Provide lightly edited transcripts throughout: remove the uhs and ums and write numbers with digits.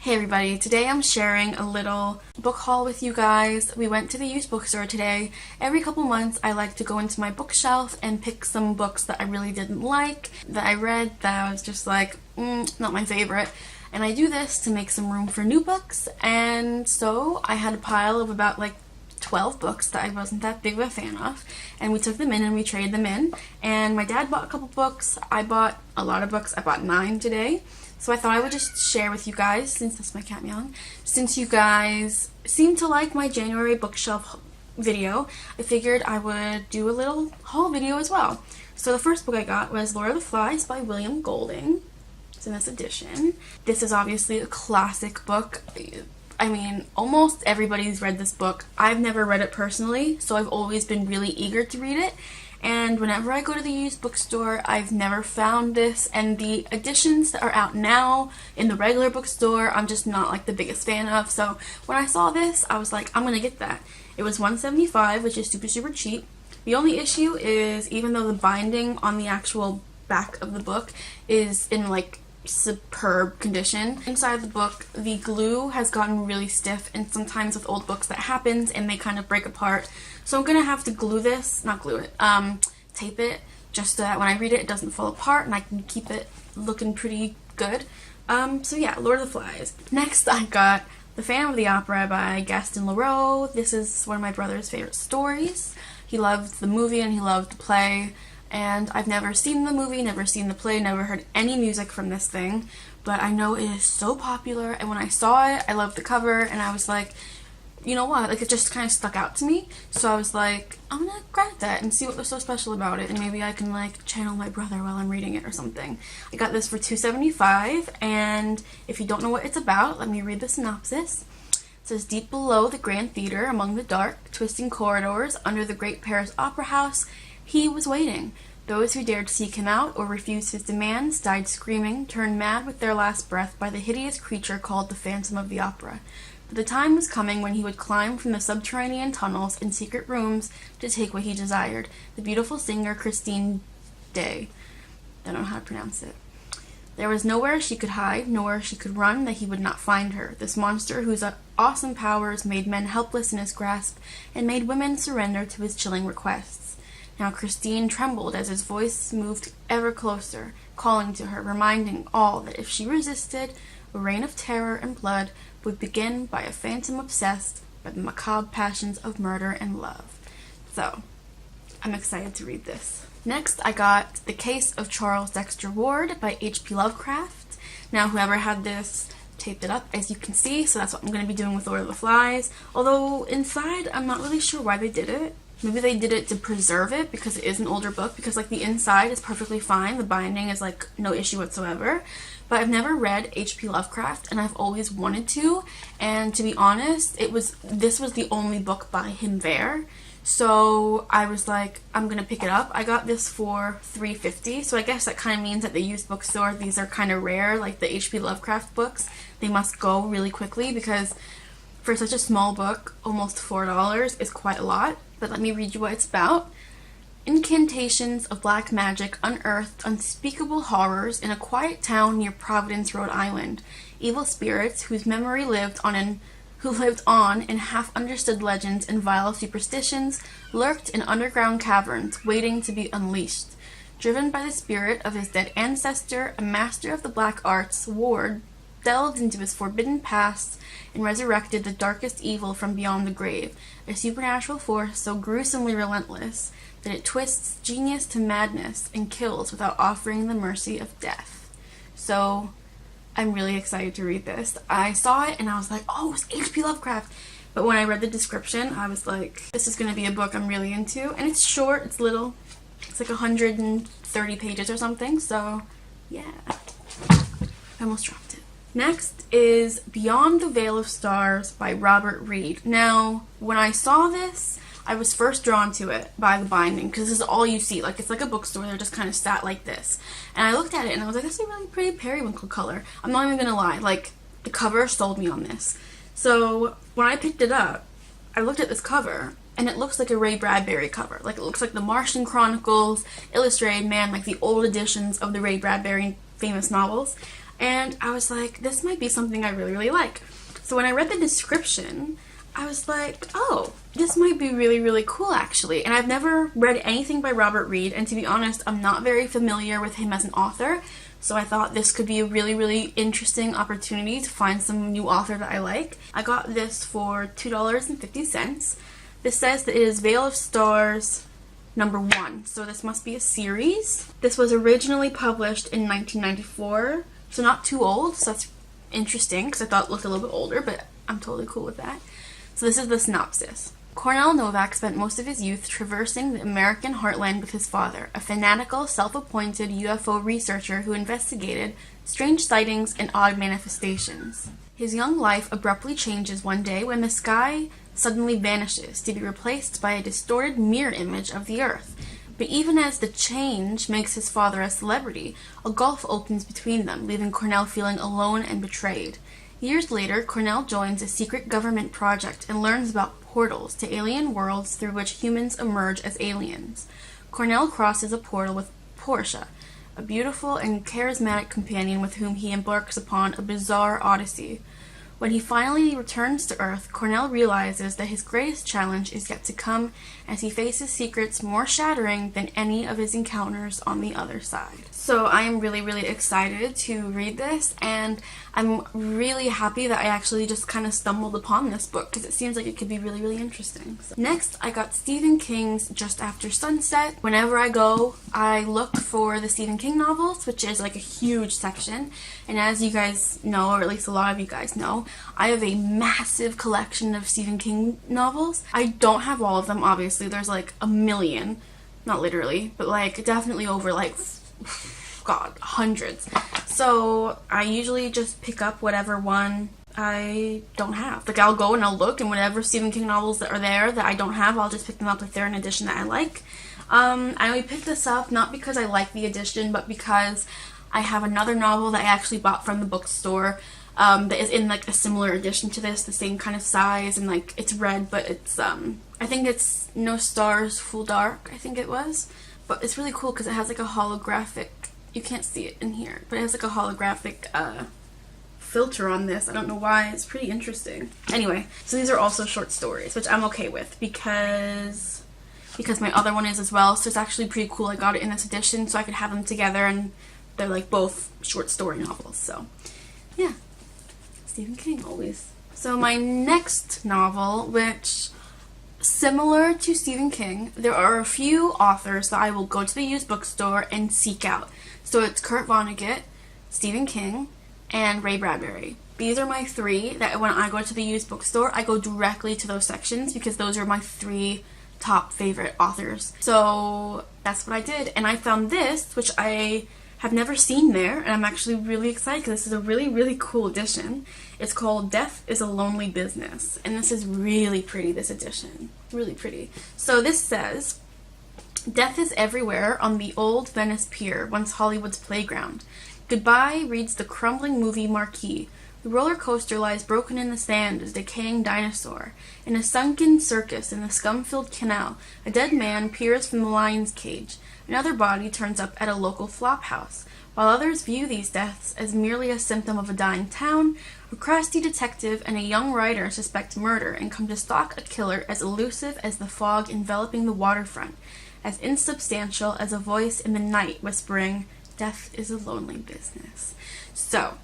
Hey everybody, today I'm sharing a little book haul with you guys. We went to the used bookstore today. Every couple months I like to go into my bookshelf and pick some books that I really didn't like, that I read that I was just like, not my favorite. And I do this to make some room for new books, and so I had a pile of about 12 books that I wasn't that big of a fan of, and we took them in and we traded them in. And my dad bought a couple books, I bought a lot of books, I bought 9 today. So I thought I would just share with you guys, since that's my cat meowing, since you guys seem to like my January bookshelf video, I figured I would do a little haul video as well. So the first book I got was Lord of the Flies by William Golding. It's in this edition. This is obviously a classic book. I mean, almost everybody's read this book. I've never read it personally, so I've always been really eager to read it. And whenever I go to the used bookstore, I've never found this, and the editions that are out now in the regular bookstore, I'm just not the biggest fan of. So when I saw this, I was like, I'm gonna get that. It was $1.75, which is super cheap. The only issue is, even though the binding on the actual back of the book is in superb condition, inside the book the glue has gotten really stiff, and sometimes with old books that happens and they kind of break apart. So I'm gonna have to tape it, just so that when I read it, it doesn't fall apart and I can keep it looking pretty good. So yeah, Lord of the Flies. Next I got The Phantom of the Opera by Gaston Leroux. This is one of my brother's favorite stories. He loved the movie and he loved the play. And I've never seen the movie, never seen the play, never heard any music from this thing, but I know it is so popular, and when I saw it, I loved the cover, and I was like, you know what, it just kind of stuck out to me, so I was like, I'm gonna grab that and see what was so special about it, and maybe I can channel my brother while I'm reading it or something. I got this for $2.75, and if you don't know what it's about, let me read the synopsis. It says, deep below the Grand Theater, among the dark, twisting corridors, under the great Paris Opera House, he was waiting. Those who dared seek him out or refuse his demands died screaming, turned mad with their last breath by the hideous creature called the Phantom of the Opera. But the time was coming when he would climb from the subterranean tunnels and secret rooms to take what he desired. The beautiful singer Christine Day. Don't know how to pronounce it. There was nowhere she could hide, nowhere she could run, that he would not find her. This monster, whose awesome powers made men helpless in his grasp and made women surrender to his chilling requests. Now Christine trembled as his voice moved ever closer, calling to her, reminding all that if she resisted, a reign of terror and blood would begin by a phantom obsessed by the macabre passions of murder and love. So, I'm excited to read this. Next, I got The Case of Charles Dexter Ward by H.P. Lovecraft. Now, whoever had this taped it up, as you can see, so that's what I'm going to be doing with Lord of the Flies. Although, inside, I'm not really sure why they did it. Maybe they did it to preserve it because it is an older book, because the inside is perfectly fine, the binding is no issue whatsoever. But I've never read H.P. Lovecraft, and I've always wanted to, and to be honest, this was the only book by him there. So I was like, I'm gonna pick it up. I got this for $3.50, so I guess that kind of means at the used bookstore these are kind of rare, the H.P. Lovecraft books. They must go really quickly because for such a small book, almost $4 is quite a lot. But let me read you what it's about. Incantations of black magic unearthed unspeakable horrors in a quiet town near Providence, Rhode Island. Evil spirits whose memory lived on in half-understood legends and vile superstitions lurked in underground caverns, waiting to be unleashed. Driven by the spirit of his dead ancestor, a master of the black arts, Ward delved into his forbidden past and resurrected the darkest evil from beyond the grave, a supernatural force so gruesomely relentless that it twists genius to madness and kills without offering the mercy of death. So, I'm really excited to read this. I saw it and I was like, oh, it's H.P. Lovecraft. But when I read the description, I was like, this is going to be a book I'm really into. And it's short, it's little. It's 130 pages or something, so yeah. I almost dropped it. Next is Beyond the Veil of Stars by Robert Reed. Now, when I saw this, I was first drawn to it by the binding, because this is all you see. It's like a bookstore, they're just kind of sat like this. And I looked at it and I was like, that's a really pretty periwinkle color. I'm not even gonna lie, the cover sold me on this. So, when I picked it up, I looked at this cover, and it looks like a Ray Bradbury cover. It looks like the Martian Chronicles, Illustrated Man, the old editions of the Ray Bradbury famous novels. and I was like, this might be something I really, really like. So when I read the description, I was like, oh, this might be really, really cool, actually. And I've never read anything by Robert Reed, and to be honest, I'm not very familiar with him as an author, so I thought this could be a really, really interesting opportunity to find some new author that I like. I got this for $2.50. This says that it is Veil of Stars #1, so this must be a series. This was originally published in 1994, so not too old, so that's interesting, because I thought it looked a little bit older, but I'm totally cool with that. So this is the synopsis. Cornell Novak spent most of his youth traversing the American heartland with his father, a fanatical, self-appointed UFO researcher who investigated strange sightings and odd manifestations. His young life abruptly changes one day when the sky suddenly vanishes to be replaced by a distorted mirror image of the Earth. But even as the change makes his father a celebrity, a gulf opens between them, leaving Cornell feeling alone and betrayed. Years later, Cornell joins a secret government project and learns about portals to alien worlds through which humans emerge as aliens. Cornell crosses a portal with Portia, a beautiful and charismatic companion with whom he embarks upon a bizarre odyssey. When he finally returns to Earth, Cornell realizes that his greatest challenge is yet to come as he faces secrets more shattering than any of his encounters on the other side. So I am really, really excited to read this, and I'm really happy that I actually just kind of stumbled upon this book because it seems like it could be really, really interesting. So next, I got Stephen King's Just After Sunset. Whenever I go, I look for the Stephen King novels, which is like a huge section, and as you guys know, or at least a lot of you guys know, I have a massive collection of Stephen King novels. I don't have all of them, obviously. There's like a million. Not literally, but like definitely over like, God, hundreds. So I usually just pick up whatever one I don't have. Like I'll go and I'll look, and whatever Stephen King novels that are there that I don't have, I'll just pick them up if they're an edition that I like. I only picked this up not because I like the edition, but because I have another novel that I actually bought from the bookstore that is in like a similar edition to this, the same kind of size, and like it's red, but it's I think it's No Stars, Full Dark, I think it was. But it's really cool because it has like a holographic, you can't see it in here, but it has like a holographic filter on this. I don't know why, it's pretty interesting. Anyway, so these are also short stories, which I'm okay with because my other one is as well, so it's actually pretty cool. I got it in this edition so I could have them together, and they're like both short story novels, so yeah. Stephen King, always. So my next novel, which, similar to Stephen King, there are a few authors that I will go to the used bookstore and seek out. So it's Kurt Vonnegut, Stephen King, and Ray Bradbury. These are my three that when I go to the used bookstore, I go directly to those sections because those are my three top favorite authors. So that's what I did, and I found this, which I have never seen there, and I'm actually really excited because this is a really, really cool edition. It's called Death is a Lonely Business, and this is really pretty, this edition. Really pretty. So this says, death is everywhere on the old Venice Pier, once Hollywood's playground. Goodbye reads the crumbling movie marquee. The roller coaster lies broken in the sand as a decaying dinosaur. In a sunken circus in the scum-filled canal, a dead man peers from the lion's cage. Another body turns up at a local flop house. While others view these deaths as merely a symptom of a dying town, a crusty detective and a young writer suspect murder and come to stalk a killer as elusive as the fog enveloping the waterfront, as insubstantial as a voice in the night whispering, "Death is a lonely business." So,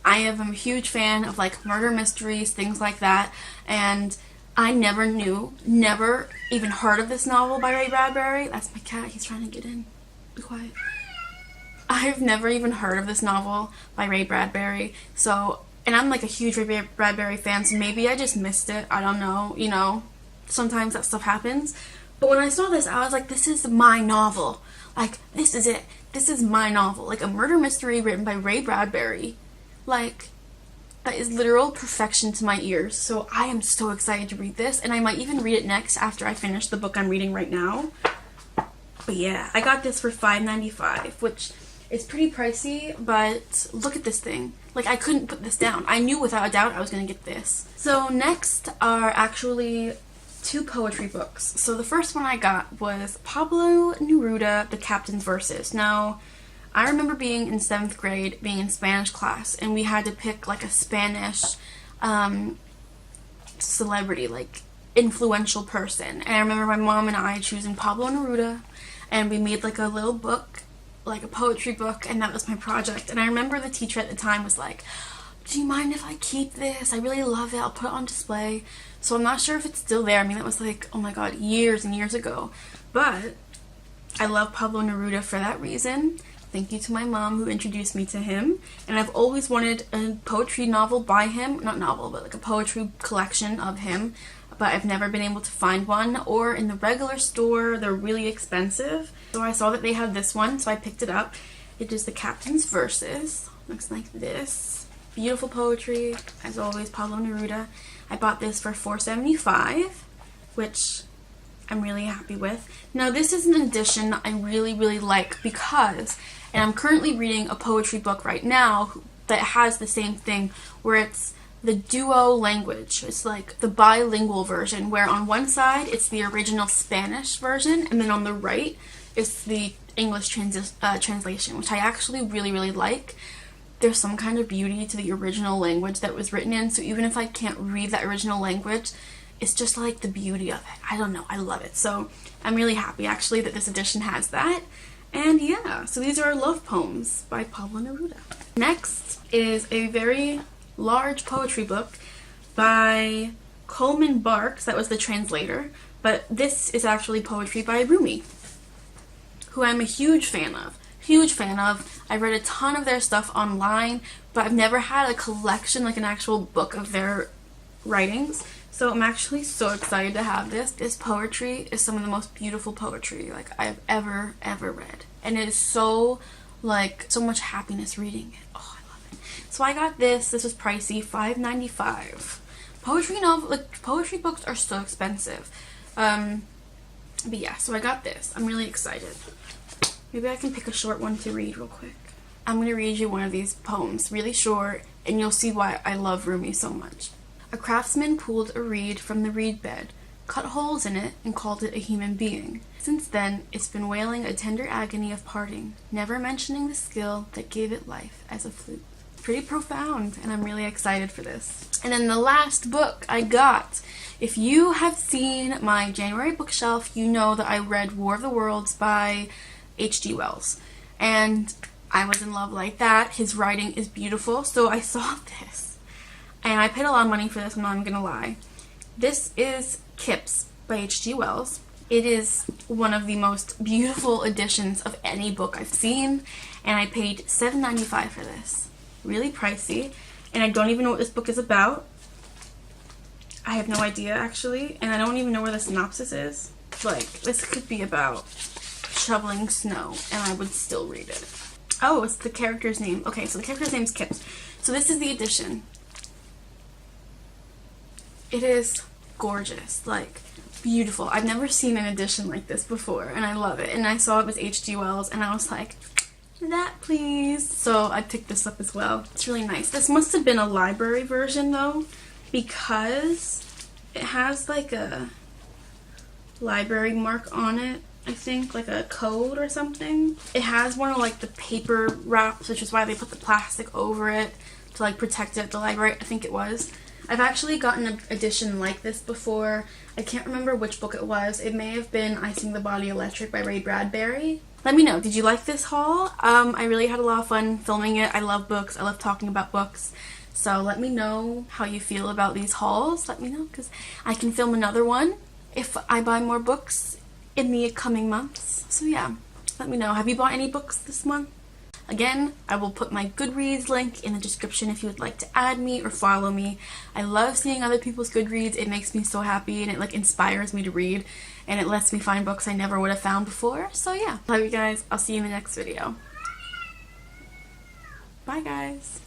I am a huge fan of like murder mysteries, things like that, and I never even heard of this novel by Ray Bradbury. That's my cat, he's trying to get in. Be quiet. I've never even heard of this novel by Ray Bradbury, so, and I'm like a huge Ray Bradbury fan, so maybe I just missed it, I don't know, you know, sometimes that stuff happens. But when I saw this, I was like, this is my novel. Like, this is it. This is my novel. Like, a murder mystery written by Ray Bradbury. Like, that is literal perfection to my ears. So I am so excited to read this, and I might even read it next after I finish the book I'm reading right now. But yeah, I got this for $5.95, which is pretty pricey, but look at this thing. Like, I couldn't put this down. I knew without a doubt I was going to get this. So next are actually two poetry books. So the first one I got was Pablo Neruda, The Captain's Verses. Now, I remember being in 7th grade, being in Spanish class, and we had to pick like a Spanish celebrity, like influential person. And I remember my mom and I choosing Pablo Neruda, and we made like a little book, like a poetry book, and that was my project. And I remember the teacher at the time was like, do you mind if I keep this? I really love it. I'll put it on display. So I'm not sure if it's still there. I mean, that was like, oh my god, years and years ago. But I love Pablo Neruda for that reason. Thank you to my mom who introduced me to him. And I've always wanted a poetry novel by him. Not novel, but like a poetry collection of him. But I've never been able to find one, or in the regular store. They're really expensive. So I saw that they had this one, so I picked it up. It is the Captain's Verses. Looks like this. Beautiful poetry, as always, Pablo Neruda. I bought this for $4.75, which I'm really happy with. Now this is an edition I really like because, and I'm currently reading a poetry book right now that has the same thing, where it's the duo language. It's like the bilingual version, where on one side it's the original Spanish version, and then on the right is the English translation, which I actually really like. There's some kind of beauty to the original language that was written in, so even if I can't read that original language, it's just like the beauty of it. I don't know, I love it. So I'm really happy actually that this edition has that. And yeah, so these are love poems by Pablo Neruda. Next is a very large poetry book by Coleman Barks. That was the translator, but this is actually poetry by Rumi, who I'm a huge fan of. I read a ton of their stuff online, but I've never had a collection, like an actual book of their writings. So I'm actually so excited to have this. This poetry is some of the most beautiful poetry like I've ever read. And it is so, like, so much happiness reading it. Oh, I love it. So I got this. This was pricey, $5.95. Poetry books are so expensive. But yeah, so I got this. I'm really excited. Maybe I can pick a short one to read real quick. I'm going to read you one of these poems, really short, and you'll see why I love Rumi so much. A craftsman pulled a reed from the reed bed, cut holes in it, and called it a human being. Since then, it's been wailing a tender agony of parting, never mentioning the skill that gave it life as a flute. Pretty profound, and I'm really excited for this. And then the last book I got. If you have seen my January bookshelf, you know that I read War of the Worlds by H.G. Wells, and I was in love like that. His writing is beautiful, so I saw this, and I paid a lot of money for this, I'm not even gonna lie. This is Kipps by H.G. Wells. It is one of the most beautiful editions of any book I've seen, and I paid $7.95 for this. Really pricey, and I don't even know what this book is about. I have no idea, actually, and I don't even know where the synopsis is. Like, this could be about shoveling snow, and I would still read it. Oh, it's the character's name. Okay, so the character's name is Kipps. So this is the edition. It is gorgeous, like, beautiful. I've never seen an edition like this before, and I love it. And I saw it was H.G. Wells, and I was like, that please. So I picked this up as well. It's really nice. This must have been a library version, though, because it has like a library mark on it. I think, like a code or something. It has one of like the paper wraps, which is why they put the plastic over it to like protect it at the library. I think it was. I've actually gotten an edition like this before. I can't remember which book it was. It may have been I Sing the Body Electric by Bradbury. Let me know. Did you like this haul? I really had a lot of fun filming it. I love books. I love talking about books. So let me know how you feel about these hauls. Let me know, because I can film another one if I buy more books in the coming months. So yeah, let me know. Have you bought any books this month? Again, I will put my Goodreads link in the description if you would like to add me or follow me. I love seeing other people's Goodreads. It makes me so happy, and it like inspires me to read, and it lets me find books I never would have found before. So yeah, love you guys. I'll see you in the next video. Bye guys.